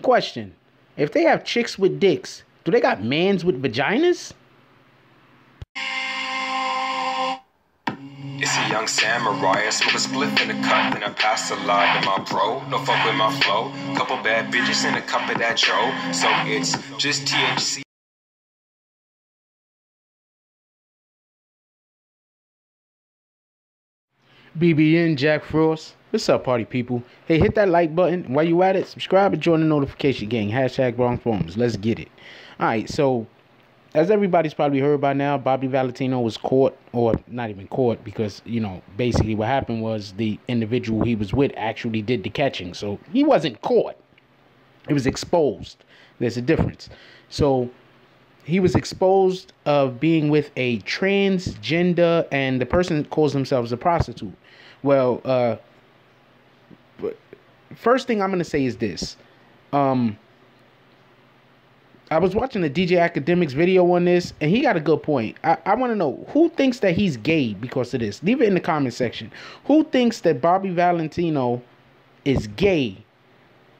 Question. If they have chicks with dicks, do they got mans with vaginas? It's a young samurai, I smoke a spliff in the cut, then I pass a lot to my bro. No fuck with my flow. Couple bad bitches in a cup of that tro. So it's just THC. BBN Jack Frost. What's up, party people? Hey, hit that like button. While you at it, subscribe and join the notification gang. Hashtag Bronx Forums. Let's get it. All right, so as everybody's probably heard by now, Bobby Valentino was caught, or not even caught, because, you know, basically what happened was the individual he was with actually did the catching. So he wasn't caught. It was exposed. There's a difference. So he was exposed of being with a transgender, and the person calls themselves a prostitute. Well, first thing I'm going to say is this. I was watching the DJ Academics video on this, and he got a good point. I want to know, who thinks that he's gay because of this? Leave it in the comment section. Who thinks that Bobby Valentino is gay?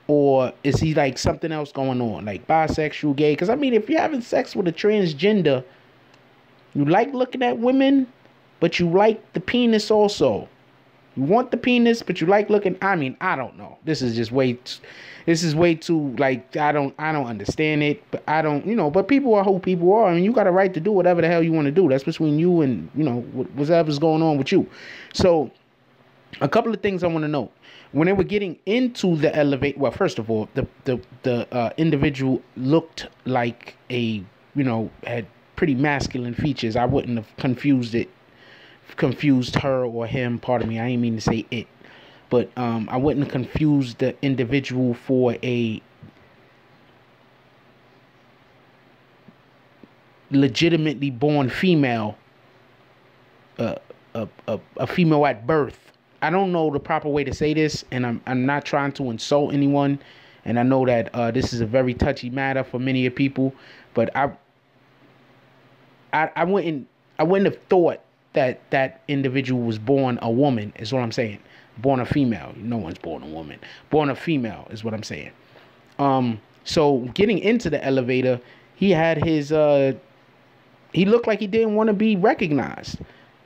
Or is he like something else going on? Like bisexual, gay? Because, I mean, if you're having sex with a transgender, you like looking at women, but you like the penis also. You want the penis, but you like looking. I mean, I don't know. This is just way too, like, I don't understand it. But I don't, you know, but people are who people are. I mean, you got a right to do whatever the hell you want to do. That's between you and, you know, whatever's going on with you. So a couple of things I want to know. When they were getting into the elevator, well, first of all, the individual looked like a, you know, had pretty masculine features. I wouldn't have confused her or him. Pardon me, I didn't mean to say it, but I wouldn't have confused the individual for a legitimately born female, a female at birth. I don't know the proper way to say this, and I'm not trying to insult anyone, and I know that this is a very touchy matter for many of people, but I wouldn't have thought that individual was born a woman, is what I'm saying. Born a female. No one's born a woman. Born a female is what I'm saying. So getting into the elevator, he had his he looked like he didn't want to be recognized.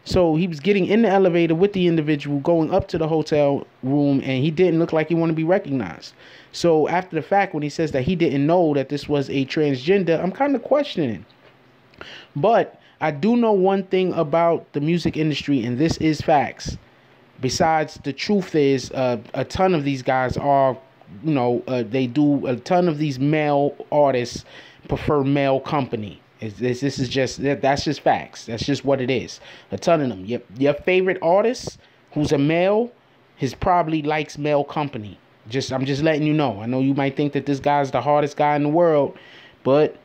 So he was getting in the elevator with the individual going up to the hotel room, and he didn't look like he wanted to be recognized. So after the fact, when he says that he didn't know that this was a transgender, I'm kind of questioning. But I do know one thing about the music industry, and this is facts. Besides, the truth is a ton of these guys are, you know, they do, a ton of these male artists prefer male company. This is just, that's just facts. That's just what it is. A ton of them. Your favorite artist who's a male, probably likes male company. I'm just letting you know. I know you might think that this guy's the hardest guy in the world, but,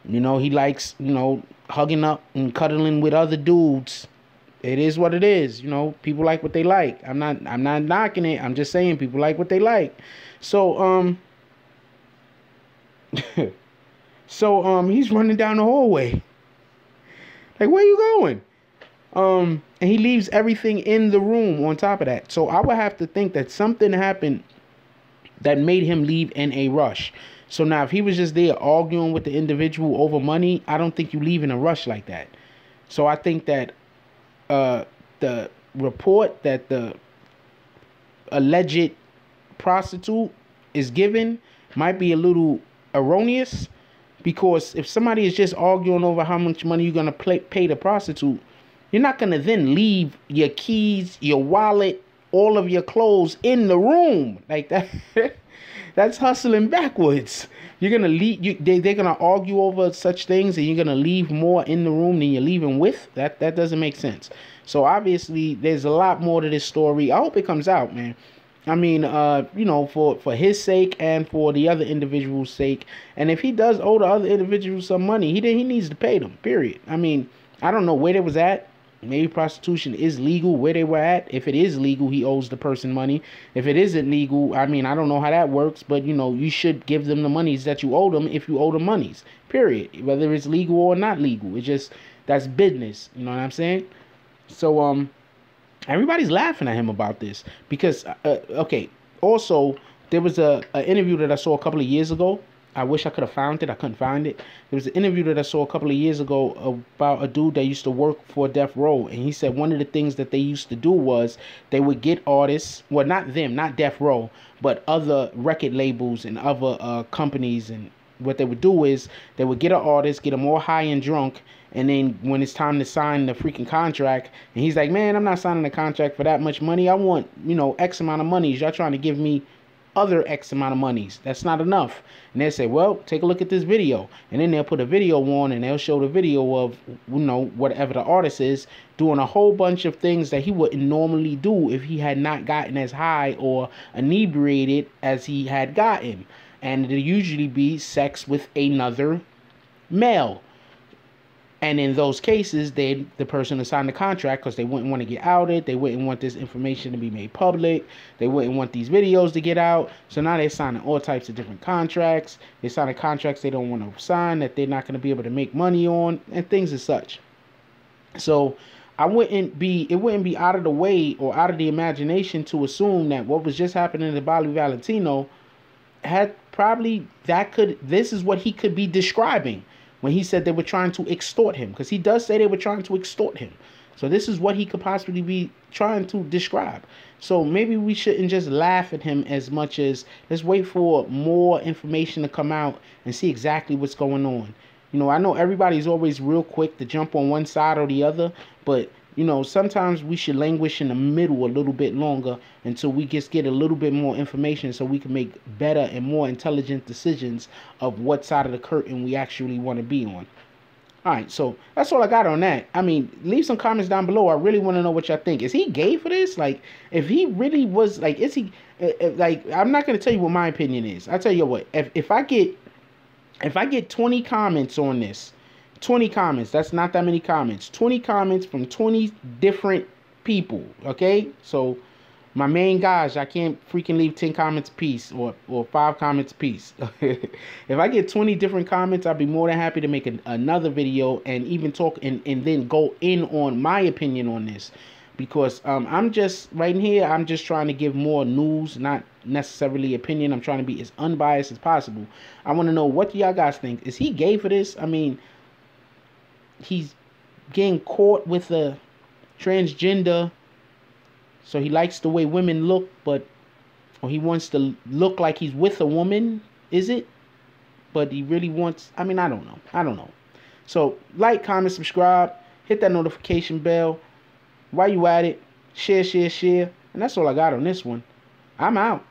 you know, he likes, you know, hugging up and cuddling with other dudes. It is what it is. You know, people like what they like. I'm not knocking it. I'm just saying people like what they like. So, he's running down the hallway. Like, where you going? And he leaves everything in the room on top of that. So I would have to think that something happened that made him leave in a rush. So now if he was just there arguing with the individual over money, I don't think you leave in a rush like that. So I think that the report that the alleged prostitute is given might be a little erroneous. Because if somebody is just arguing over how much money you're going to pay the prostitute, you're not going to then leave your keys, your wallet, all of your clothes in the room. Like that. That's hustling backwards. You're going to leave. They're going to argue over such things, and you're going to leave more in the room than you're leaving with. That doesn't make sense. So obviously, there's a lot more to this story. I hope it comes out, man. I mean, you know, for his sake and for the other individual's sake. And if he does owe the other individual some money, he needs to pay them, period. I mean, I don't know where they was at. Maybe prostitution is legal where they were at. If it is legal, he owes the person money. If it isn't legal, I mean, I don't know how that works. But, you know, you should give them the monies that you owe them if you owe them monies, period. Whether it's legal or not legal. It's just, that's business. You know what I'm saying? So, everybody's laughing at him about this because, okay, also, There was a interview that I saw a couple of years ago. I wish I could have found it. I couldn't find it. There was an interview that I saw a couple of years ago about a dude that used to work for Death Row. And he said one of the things that they used to do was they would get artists, well, not them, not Death Row, but other record labels and other companies. And what they would do is they would get an artist, get them all high and drunk. And then when it's time to sign the freaking contract, and he's like, man, I'm not signing a contract for that much money. I want, X amount of money. Y'all trying to give me other X amount of monies. That's not enough. And they say, well, take a look at this video. And then they'll put a video on and they'll show the video of, whatever the artist is doing a whole bunch of things that he wouldn't normally do if he had not gotten as high or inebriated as he had gotten. And it'll usually be sex with another male. And in those cases, the person will sign the contract because they wouldn't want to get outed. They wouldn't want this information to be made public. They wouldn't want these videos to get out. So now they're signing all types of different contracts. They're signing contracts they don't want to sign, that they're not going to be able to make money on, and things as such. So it wouldn't be out of the way or out of the imagination to assume that what was just happening to Bobby Valentino this is what he could be describing when he said they were trying to extort him, because he does say they were trying to extort him. So this is what he could possibly be trying to describe. So maybe we shouldn't just laugh at him as much as let's wait for more information to come out and see exactly what's going on. I know everybody's always real quick to jump on one side or the other, but sometimes we should languish in the middle a little bit longer until we just get a little bit more information so we can make better and more intelligent decisions of what side of the curtain we actually want to be on. All right, so that's all I got on that. I mean, leave some comments down below. I really want to know what y'all think. Is he gay for this? Like, if he really was, like, is he, like, I'm not going to tell you what my opinion is. I'll tell you what, if I get 20 comments on this, 20 comments, that's not that many comments, 20 comments from 20 different people, okay? So my main guys, I can't freaking leave 10 comments a piece or 5 comments a piece. If I get 20 different comments, I'll be more than happy to make another video and even talk and then go in on my opinion on this, because I'm just right here, I'm just trying to give more news, not necessarily opinion. I'm trying to be as unbiased as possible. I want to know, what do y'all guys think? Is he gay for this? I mean, he's getting caught with a transgender, so he likes the way women look, or he wants to look like he's with a woman, is it? But he really wants, I mean, I don't know. So like, comment, subscribe, hit that notification bell. While you at it, share, and that's all I got on this one. I'm out.